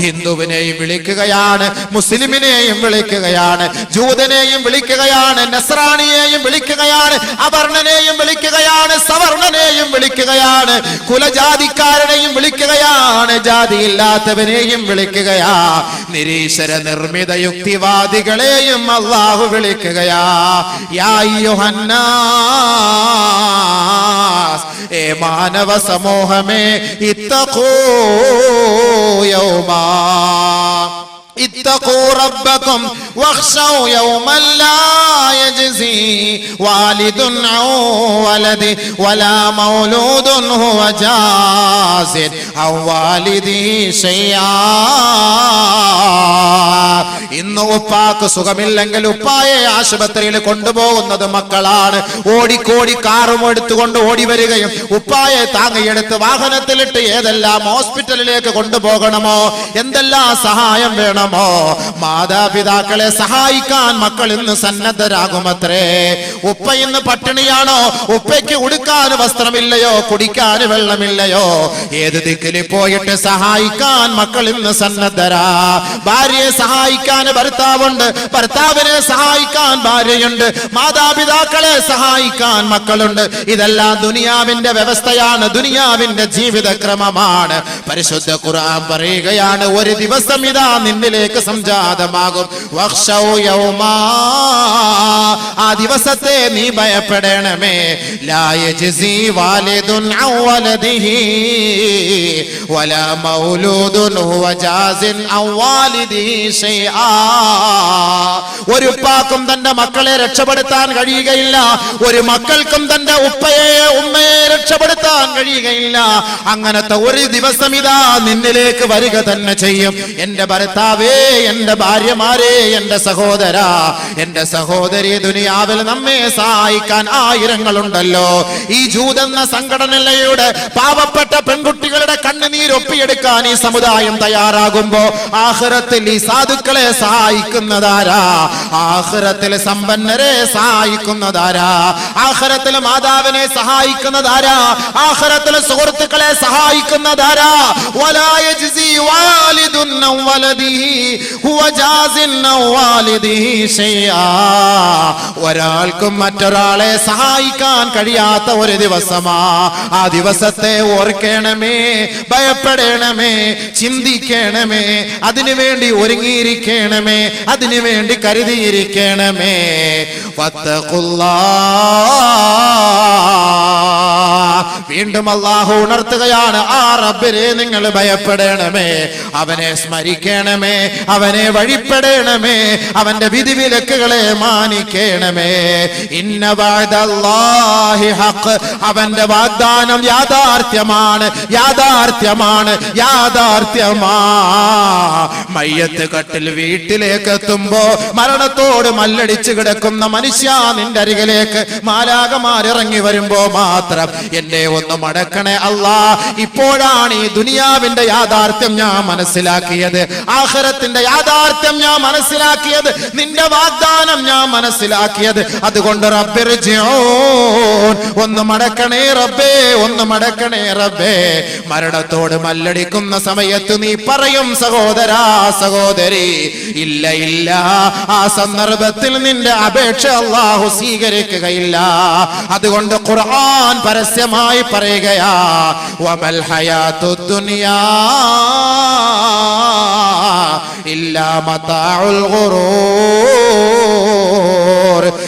ഹിന്ദുവിനെയും വിളിക്കുകയാണ്, മുസ്ലിമിനെയും വിളിക്കുകയാണ്, ജൂതനെയും വിളിക്കുകയാണ്, നസ്രാണിയെയും വിളിക്കുകയാണ്, അവർണനെയും വിളിക്കുകയാണ്, സവർണനെയും വിളിക്കുകയാണ്, കുലജാതിക്കാരനെയും വിളിക്കുകയാണ്, ജാതിയില്ലാത്തവനെയും വിളിക്കുകയാ, നിരീശ്വര നിർമ്മിത യുക്തിവാദികളെയും അല്ലാഹു വിളിക്കുകയാ. യാ അയ്യുഹന്നാസ്, ഏ മാനവ സമൂഹമേ, ഇത്തഖൂ യൗമാ اتقوا ربكم واخشوا يوما لا يجزي والد عن ولده ولا مولود هو جاز عن والده شيئا. ഇന്ന് ഉപ്പാക്ക് സുഖമില്ലെങ്കിൽ ഉപ്പായെ ആശുപത്രിയിൽ കൊണ്ടുപോകുന്നത് മക്കളാണ്. ഓടിക്കോടി കാറും എടുത്തുകൊണ്ട് ഓടി വരികയും ഉപ്പായെ താങ്ങിയെടുത്ത് വാഹനത്തിലിട്ട് ഏതെല്ലാം ഹോസ്പിറ്റലിലേക്ക് കൊണ്ടുപോകണമോ, എന്തെല്ലാം സഹായം വേണമോ, മാതാപിതാക്കളെ സഹായിക്കാൻ മക്കൾ ഇന്ന് സന്നദ്ധരാകുമത്രേ. ഉപ്പ ഇന്ന് പട്ടിണിയാണോ? ഉപ്പയ്ക്ക് ഉടുക്കാൻ വസ്ത്രമില്ലയോ? കുടിക്കാൻ വെള്ളമില്ലയോ? ഏത് ദിക്കിൽ പോയിട്ട് സഹായിക്കാൻ മക്കൾ ഇന്ന് സന്നദ്ധരാ. ഭാര്യയെ സഹായിക്കാൻ ഭർത്താവുണ്ട്, ഭർത്താവിനെ സഹായിക്കാൻ ഭാര്യയുണ്ട്, മാതാപിതാക്കളെ സഹായിക്കാൻ മക്കളുണ്ട്. ഇതെല്ലാം ദുനിയാവിന്റെ വ്യവസ്ഥയാണ്, ദുനിയാവിന്റെ ജീവിതക്രമമാണ്. പരിശുദ്ധ ഖുർആൻ പറയുകയാണ്, ഒരു ദിവസം ഇതാ നിന്നിലേക്ക് സംജാതമാകും. വഖ്ശൗ യൗമാ, ആ ദിവസത്തെ നീ ഭയപ്പെടണമേ. ലാ യജ്സി വാലിദുൻ അൻ വലദിഹി വലാ മൗലൂദുൻ ഹുവ ജാസിൻ അൻ വാലിദിഹി ശൈആ. ഒരു ഉപ്പാക്കും തന്റെ മക്കളെ രക്ഷപ്പെടുത്താൻ കഴിയുകയില്ല, ഒരു മക്കൾക്കും തന്റെ ഉമ്മയെ രക്ഷപ്പെടുത്താൻ കഴിയുകയില്ല. അങ്ങനത്തെ ഒരു ദിവസം ഇതാ നിന്നിലേക്ക് വരിക തന്നെ ചെയ്യും. എന്റെ ഭർത്താവേ, എന്റെ ഭാര്യമാരെ, എന്റെ സഹോദരാ, എന്റെ സഹോദരി, ദുനിയാവിൽ നമ്മെ സഹായിക്കാൻ ആയിരങ്ങളുണ്ടല്ലോ. ഈ ജൂതെന്ന സംഘടനയുടെ പാവപ്പെട്ട പെൺകുട്ടികളുടെ കണ്ണുനീരൊപ്പിയെടുക്കാൻ ഈ സമുദായം തയ്യാറാകുമ്പോ ആഖിറത്തിൽ ഈ സാധുക്കളെ സഹായിക്കുന്നതാരാ? ആഖിറത്തിൽ സമ്പന്നരെ സഹായിക്കുന്നതാരാ? ആഖിറത്തിൽ മാതാവിനെ സഹായിക്കുന്നതാരാ? ആഖിറത്തിൽ സുഹൃത്തുക്കളെ സഹായിക്കുന്നതാരാ? വലാ യജ്സി വാലിദുൻ അൻ വലദിഹി ഹുവ ജാസിൻ അൻ വാലിദിഹി ശൈആ. ഒരാൾക്കും മറ്റൊരാളെ സഹായിക്കാൻ കഴിയാത്ത ഒരു ദിവസമാ. ആ ദിവസത്തെ ഓർക്കണമേ, ഭയപ്പെടണമേ, ചിന്തിക്കണമേ, അതിനുവേണ്ടി ഒരുങ്ങിയിരിക്കണമേ, അതിനുവേണ്ടി കരുതിയിരിക്കണമേ. വീണ്ടും അല്ലാഹു ഉണർത്തുകയാണ്, ആ റബ്ബിനെ നിങ്ങൾ ഭയപ്പെടണമേ, അവനെ സ്മരിക്കണമേ, അവനെ വഴിപ്പെടണമേ, അവന്റെ വിധിവിലക്കുകളെ മാനിക്കണമേ. ഇന്ന വഅദല്ലാഹി ഹഖ്, അവന്റെ വാഗ്ദാനം യാഥാർത്ഥ്യമാണ്, യാഥാർത്ഥ്യമാണ്, യാഥാർത്ഥ്യമാ. മയ്യത്ത് കട്ടിൽ വീട്ടിലേക്ക് എത്തുമ്പോ മരണത്തോട് മല്ലടിച്ച് കിടക്കുന്ന മനുഷ്യ, നിന്റെ അരികിലേക്ക് മാലാകമാരിറങ്ങി വരുമ്പോ മാത്രം എന്നെ ഒന്ന് മടക്കണേ അല്ലാ. ഇപ്പോഴാണ് ഈ ദുനിയാവിന്റെ യാഥാർത്ഥ്യം ഞാൻ മനസ്സിലാക്കിയത്, ആഖിറത്തിന്റെ യാഥാർത്ഥ്യം ഞാൻ മനസ്സിലാക്കിയത്, നിന്റെ വാഗ്ദാനം ഞാൻ മനസ്സിലാക്കിയത്. അതുകൊണ്ട് റബ്ബിർജിഊൻ, ഒന്ന് മടക്കണേ റബ്ബേ, ഒന്ന് മടക്കണേ റബ്ബേ. മരണത്തോട് മല്ലടിക്കുന്ന സമയത്ത് നീ പറയും, സഹോദരാ, സഹോദരി, ഇല്ല ഇല്ല, ആ സന്ദർഭത്തിൽ നിന്റെ അപേക്ഷ അല്ലാഹു സ്വീകരിക്കുകയില്ല. അതുകൊണ്ട് ഖുർആൻ പരസ്യമായി പറയുകയാ, വമൽ ഹയാത്തുദ് ദുനിയാ ഇല്ലാ മതാഉൽ ഗുറൂർ.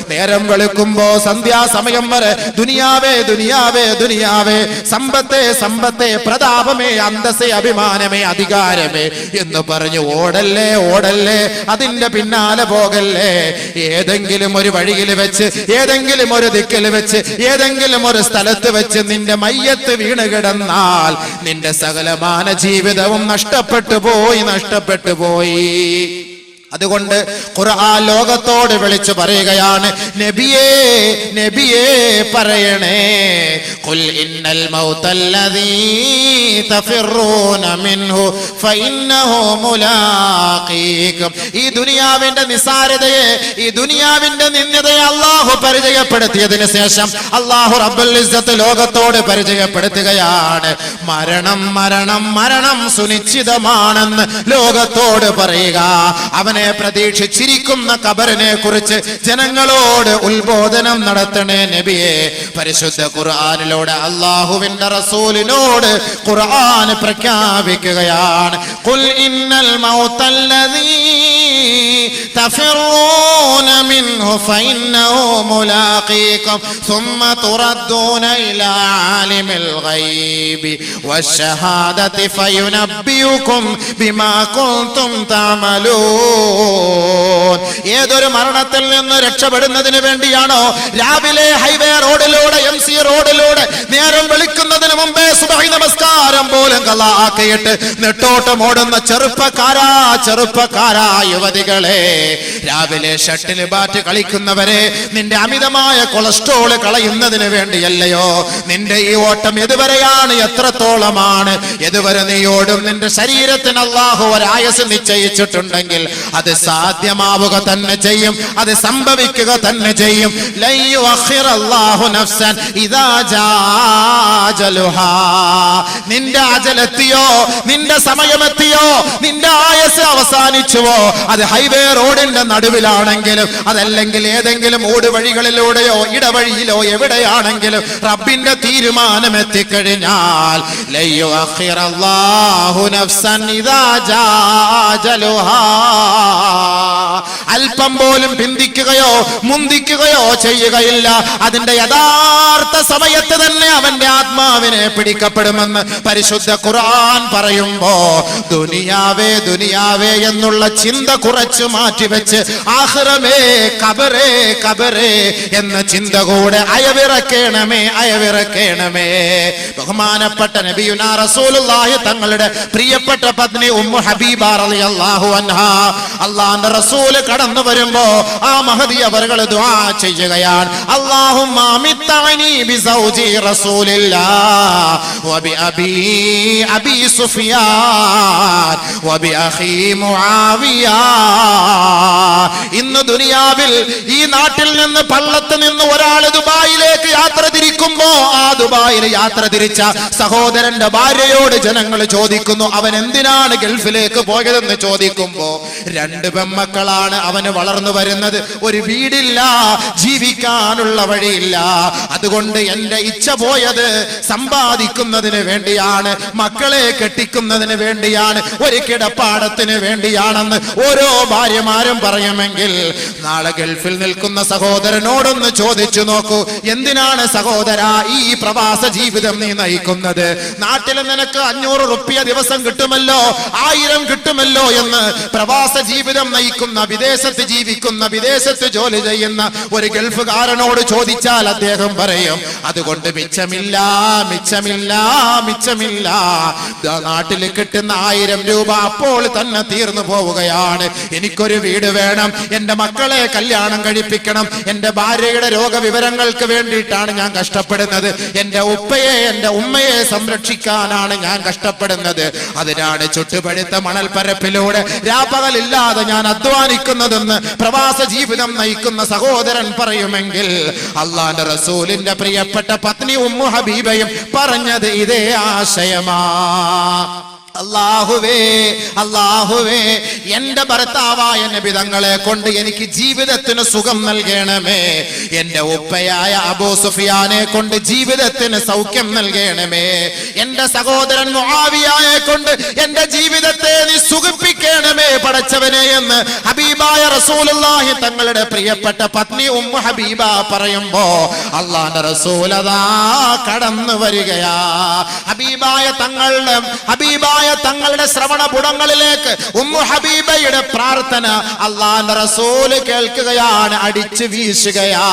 നേരം വെളുക്കുമ്പോ സന്ധ്യാസമയം വരെ ദുനിയാവേ, ദുനിയാവേ, ദുനിയാവേ, സമ്പത്തെ, സമ്പത്തെ, പ്രതാപമേ, അന്തസ്സേ, അഭിമാനമേ, അധികാരമേ എന്ന് പറഞ്ഞു ഓടല്ലേ, ഓടല്ലേ, അതിന്റെ പിന്നാലെ പോകല്ലേ. ഏതെങ്കിലും ഒരു വഴിയിൽ വെച്ച്, ഏതെങ്കിലും ഒരു ദിക്കിൽ വെച്ച്, ഏതെങ്കിലും ഒരു സ്ഥലത്ത് വെച്ച് നിന്റെ മയ്യത്ത് വീണ് കിടന്നാൽ നിന്റെ സകലമാന ജീവിതവും നഷ്ടപ്പെട്ടു പോയി, നഷ്ടപ്പെട്ടു പോയി. അതുകൊണ്ട് ഖുർആൻ ലോകത്തോട് വിളിച്ചു പറയുകയാണ്, നബിയേ, നബിയേ പറയണേ. ഖുൽ ഇന്നൽ മൗതല്ലദീ തഫിറൂന മിൻഹു ഫഇന്നഹു മുലാഖീകും. ഈ ദുനിയാവിന്റെ നിസാരതയെ, ഈ ദുനിയാവിന്റെ നിന്ദതയെ അല്ലാഹു പരിചയപ്പെടുത്തിയതിനു ശേഷം അല്ലാഹു റബ്ബുൽ ഇസ്സത്ത് ലോകത്തോട് പരിചയപ്പെടുത്തുകയാണ്. മരണം മരണം മരണം സുനിശ്ചിതമാണെന്ന് ലോകത്തോട് പറയുക. അവനെ പ്രതീക്ഷിച്ചിരിക്കുന്ന ഖബറിനെ കുറിച്ച് ജനങ്ങളോട് ഉത്ബോധനം നടത്തണേ നബിയെ. പരിശുദ്ധ ഖുർആനിലൂടെ അല്ലാഹുവിന്റെ റസൂലിനോട് ഖുർആൻ പ്രഖ്യാപിക്കുകയാണ്. ഖുൽ ഇന്നൽ മൗതല്ലദീ തഫിറൂന മിൻഹു ഫഇന്നഹു മുലാഖീകും സുമ്മ തുറദ്ദൂന ഇലാ ആലിമിൽ ഗൈബി വശഹാദതി ഫയുനബ്ബിയുകും ബിമാ കുൻതും തഅമലൂൻ. ഏതൊരു മരണത്തിൽ നിന്ന് രക്ഷപ്പെടുന്നതിന് വേണ്ടിയാണോ രാവിലെ ഹൈവേ റോഡിലൂടെ, MC റോഡിലൂടെ നേരം വെളുക്കുന്നതിന് മുമ്പേ സുബഹി നമസ്കാരം പോലും ഖളാ ആക്കിയിട്ട് നെട്ടോട്ടം ഓടുന്ന ചെറുപ്പക്കാരാ യുവതികളെ, രാവിലെ ഷട്ടിൽ ബാറ്റ് കളിക്കുന്നവരെ, നിന്റെ അമിതമായ കൊളസ്ട്രോൾ കളയുന്നതിന് വേണ്ടിയല്ലയോ? നിന്റെ ഈ ഓട്ടം എതുവരെയാണ്, എത്രത്തോളമാണ്, എതുവരെ നീ ഓടും? നിന്റെ ശരീരത്തിന് അല്ലാഹു ഒരായുസ് നിശ്ചയിച്ചിട്ടുണ്ടെങ്കിൽ അത് സാധ്യമാവുക തന്നെ ചെയ്യും, അത് സംഭവിക്കുക തന്നെ ചെയ്യും. ലൻ യുഅഖിറല്ലാഹു നഫ്സൻ ഇദാ ജാ അജലുഹാ. നിന്റെ അജലെത്തിയോ, നിന്റെ സമയമെത്തിയോ, നിന്റെ ആയുസ് അവസാനിച്ചുവോ, അത് ഹൈവേ റോഡിന്റെ നടുവിലാണെങ്കിലും അതല്ലെങ്കിൽ ഏതെങ്കിലും ഓടുവഴികളിലൂടെയോ ഇടവഴിയിലോ എവിടെയാണെങ്കിലും റബ്ബിന്റെ തീരുമാനം എത്തിക്കഴിഞ്ഞാൽ ലൻ യുഅഖിറല്ലാഹു നഫ്സൻ ഇദാ ജാ അജലുഹാ. അല്പം പോലും പിന്തിക്കുകയോ മുന്തിക്കുകയോ ചെയ്യുകയില്ല. അതിന്റെ യഥാർത്ഥ സമയത്ത് തന്നെ അവന്റെ ആത്മാവിനെ പിടിക്കപ്പെടുമെന്ന് പരിശുദ്ധ ഖുർആൻ പറയുമ്പോ ദുനിയാവേ ദുനിയാവേ എന്നുള്ള ചിന്ത കുറച്ചു മാറ്റിവെച്ച് ആഖിറമേ ഖബറേ ഖബറേ എന്ന ചിന്ത കൂടെ അയവിറക്കേണമേ അയവിറക്കേണമേ. ബഹുമാനപ്പെട്ട നബിയുനാ റസൂലുള്ളാഹി തങ്ങളുടെ പ്രിയപ്പെട്ട പത്നി ഉമ്മു ഹബീബ റളിയല്ലാഹു അൻഹാ, അല്ലാഹുവിന്റെ റസൂൽ കടന്നു വരുമ്പോ ആ മഹദി അവர்கள் ദുആ ചെയ്യുകയാണ്. അല്ലാഹുമ്മ അമിത്തനി ബിസൗജി റസൂലില്ലാഹ് വബി അബി സുഫിയാൻ വബി അഖി മുആവിയ. ഇന്ന് ദുനിയാവിൽ ഈ നാട്ടിൽ നിന്ന് പള്ളത്ത് നിന്ന് ഒരാൾ ദുബായിലേക്ക് യാത്ര തിരിക്കുമ്പോ ആ ദുബായിൽ യാത്ര തിരിച്ച സഹോദരന്റെ ഭാര്യയോട് ജനങ്ങൾ ചോദിക്കുന്നു, അവൻ എന്തിനാണ് ഗൾഫിലേക്ക് പോയതെന്ന് ചോദിക്കുമ്പോ രണ്ട് പെൺമക്കളാണ് അവന് വളർന്നു വരുന്നത്, ഒരു വീടില്ല, ജീവിക്കാനുള്ള വഴിയില്ല, അതുകൊണ്ട് എന്റെ ഇച്ഛ പോയത് സമ്പാദിക്കുന്നതിന് വേണ്ടിയാണ്, മക്കളെ കെട്ടിക്കുന്നതിന് വേണ്ടിയാണ്, ഒരു കിടപ്പാടത്തിന് വേണ്ടിയാണെന്ന് ഓരോ ഭാര്യമാരും പറയുമെങ്കിൽ നാളെ ഗൾഫിൽ നിൽക്കുന്ന സഹോദരനോടൊന്ന് ചോദിച്ചു നോക്കൂ, എന്തിനാണ് സഹോദര ഈ പ്രവാസ ജീവിതം നീ നയിക്കുന്നത്? നാട്ടിൽ നിനക്ക് 500 റുപ്യ ദിവസം കിട്ടുമല്ലോ, 1000 കിട്ടുമല്ലോ എന്ന് പ്രവാസ ജീവിതം നയിക്കുന്ന, വിദേശത്ത് ജീവിക്കുന്ന, വിദേശത്ത് ജോലി ചെയ്യുന്ന ഒരു ഗൾഫുകാരനോട് ചോദിച്ചാൽ അദ്ദേഹം പറയും, അതുകൊണ്ട് മിച്ചമില്ല മിച്ചമില്ല മിച്ചമില്ല, നാട്ടിൽ കിട്ടുന്ന 1000 രൂപ അപ്പോൾ തന്നെ തീർന്നു പോവുകയാണ്, എനിക്കൊരു വീട് വേണം, എന്റെ മക്കളെ കല്യാണം കഴിപ്പിക്കണം, എന്റെ ഭാര്യയുടെ രോഗവിവരങ്ങൾക്ക് വേണ്ടിയിട്ടാണ് ഞാൻ കഷ്ടപ്പെടുന്നത്, എന്റെ ഉപ്പയെ എന്റെ ഉമ്മയെ സംരക്ഷിക്കാനാണ് ഞാൻ കഷ്ടപ്പെടുന്നത്, അതിനാണ് ചുട്ടുപഴുത്ത മണൽപ്പരപ്പിലൂടെ രാപ്പകലില്ലാതെ ഞാൻ അധ്വാനിക്കുന്നതെന്ന് പ്രവാസ ജീവിതം നയിക്കുന്ന സഹോദരൻ പറയുമെങ്കിൽ അള്ളാന്റെ റസൂലിന്റെ പ്രിയപ്പെട്ട പത്നി ഉമ്മു ഹബീബയും പറഞ്ഞത് ഇതേ ആശയമാ. അല്ലാഹുവേ അല്ലാഹുവേ എന്റെ ഭർത്താവായ നബി തങ്ങളെ കൊണ്ട് എനിക്ക് ജീവിതത്തിന് സുഖം നൽകണമേ, എന്റെ ഉപ്പയായ അബൂ സുഫിയാനെ കൊണ്ട് ജീവിതത്തിന് സൗഖ്യം നൽകണമേ, എന്റെ സഹോദരൻ മുആവിയയെ കൊണ്ട് എന്റെ ജീവിതത്തെ നീ സുഖിപ്പിക്കണമേ പടച്ചവനെ എന്ന് ഹബീബായ റസൂലുള്ളാഹി തങ്ങളുടെ പ്രിയപ്പെട്ട പത്നി ഉമ്മു ഹബീബ പറയുമ്പോ അല്ലാഹുവിന്റെ റസൂൽ അതാ കടന്നു വരികയാ. ഹബീബായ തങ്ങളുടെ ശ്രവണപുടങ്ങളിലേക്ക് ഉമ്മു ഹബീബയുടെ പ്രാർത്ഥന അല്ലാഹുവിന്റെ റസൂൽ കേൾക്കുകയാണ്, അടിച്ചു വീശുകയാ.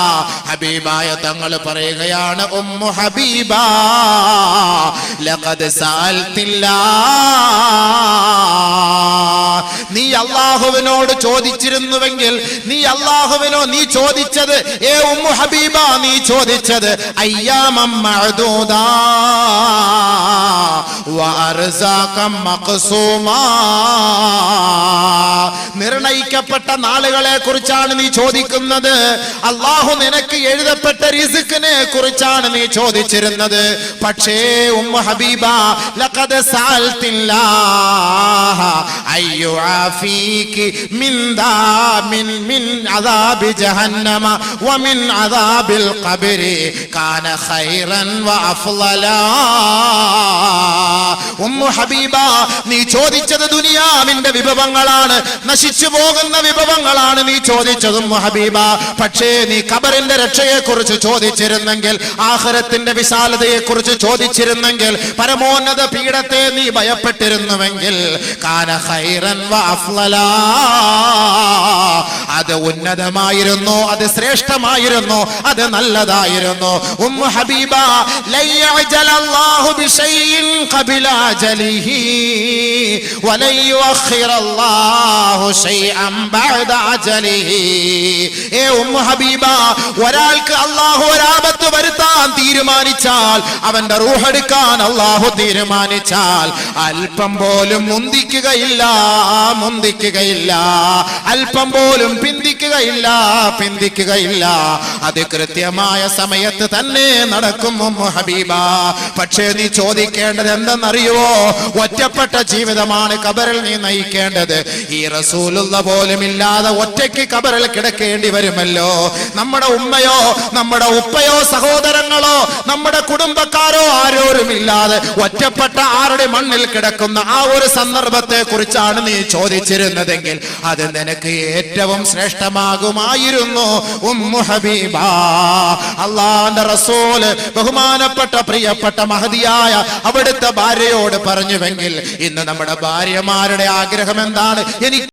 ഹബീബായ തങ്ങൾ പറയുകയാണ്, ഉമ്മു ഹബീബ ലഖദ് സഅൽതില്ലാ, നീ അല്ലാഹുവിനോട് ചോദിച്ചിരുന്നുവെങ്കിൽ നീ ചോദിച്ചത് ഉമ്മു ഹബീബ നീ ചോദിച്ചത് അയ്യാമം മഅദൂദാ വഅർസാഖം മഖ്സൂമാ നിർണയിക്കപ്പെട്ട നാളുകളെ കുറിച്ചാണ് നീ ചോദിക്കുന്നത്. അല്ലാഹു നിനക്ക് എഴുതപ്പെട്ട റിസ്കിനെ കുറിച്ചാണ് നീ ചോദിച്ചിരുന്നത്. പക്ഷേ ഉമ്മു ഹബീബ ലഖദ് സഅൽതില്ലാഹ അയ്യുആഫീകി മിൻ അദാബി ജഹന്നമ വമിൻ അദാബിൽ ഖബ്രി കാന ഖൈറൻ വഅഫ്ളലാ. ഉമ്മു ഹബീബ നീ ചോദിച്ചത് ദുനിയാവിന്റെ വിഭവങ്ങളാണ്, നശിച്ചു പോകുന്ന വിഭവങ്ങളാണ് നീ ചോദിച്ചത് ഉമ്മു ഹബീബ. പക്ഷേ നീ ഖബറിന്റെ രക്ഷയെ കുറിച്ച് ചോദിച്ചിരുന്നെങ്കിൽ, ആഖിറത്തിന്റെ വിശാലതയെ കുറിച്ച് ചോദിച്ചിരുന്നെങ്കിൽ, പരമോന്നത പീഠത്തെ നീ ഭയപ്പെട്ടിരുന്നുവെങ്കിൽ കാന ഖൈറൻ വഅഫ്ളലാ, അത് ഉന്നതമായിരുന്നു, അത് ശ്രേഷ്ഠമായിരുന്നു, അത് നല്ലതായിരുന്നു. ഉമ്മു ഹബീബ ലയഅജലല്ലാഹു ബിശൈഇൻ ഖബല അജലിഹി വലൻ യുഅഖിറല്ലാഹു ശൈഅൻ ബഅദ അജലിഹി. ഉമ്മു ഹബീബ, ഒരാൾക്ക് അല്ലാഹു ഒരാപത്ത് വരുത്താൻ തീരുമാനിച്ചാൽ, അവന്റെ റൂഹ് എടുക്കാൻ അല്ലാഹു തീരുമാനിച്ചാൽ അല്പം പോലും മുന്തിക്കുകയില്ല, അല്പം പോലും പിന്തിക്കുകയില്ല. അത് കൃത്യമായ സമയത്ത് തന്നെ നടക്കും ഉമ്മു ഹബീബ. പക്ഷേ നീ ചോദിക്കേണ്ടത് എന്തെന്നറിയുവോ? ഒറ്റപ്പെട്ട ജീവിതമാണ് ഖബറിൽ നീ നയിക്കേണ്ടത്. ഈ റസൂലുള്ള പോലും ഇല്ലാതെ ഒറ്റയ്ക്ക് ഖബറിൽ കിടക്കേണ്ടി വരുമല്ലോ. നമ്മുടെ ഉമ്മയോ നമ്മുടെ ഉപ്പയോ സഹോദരങ്ങളോ നമ്മുടെ കുടുംബക്കാരോ ആരോരുമില്ലാതെ ഒറ്റപ്പെട്ട ആരുടെ മണ്ണിൽ കിടക്കുന്ന ആ ഒരു സന്ദർഭത്തെ കുറിച്ചാണ് നീ ചോദിച്ചിരുന്നതെങ്കിൽ അത് നിനക്ക് ഏറ്റവും ശ്രേഷ്ഠമാകുമായിരുന്നു ഉമ്മു ഹബീബ. അല്ലാഹുവിന്റെ റസൂൽ ബഹുമാനപ്പെട്ട പ്രിയപ്പെട്ട മഹദിയായ അവിടുത്തെ ഭാര്യയോട് പറഞ്ഞുവെങ്കിൽ, ഇന്ന് നമ്മുടെ ഭാര്യമാരുടെ ആഗ്രഹം എന്താണ്? എനിക്ക്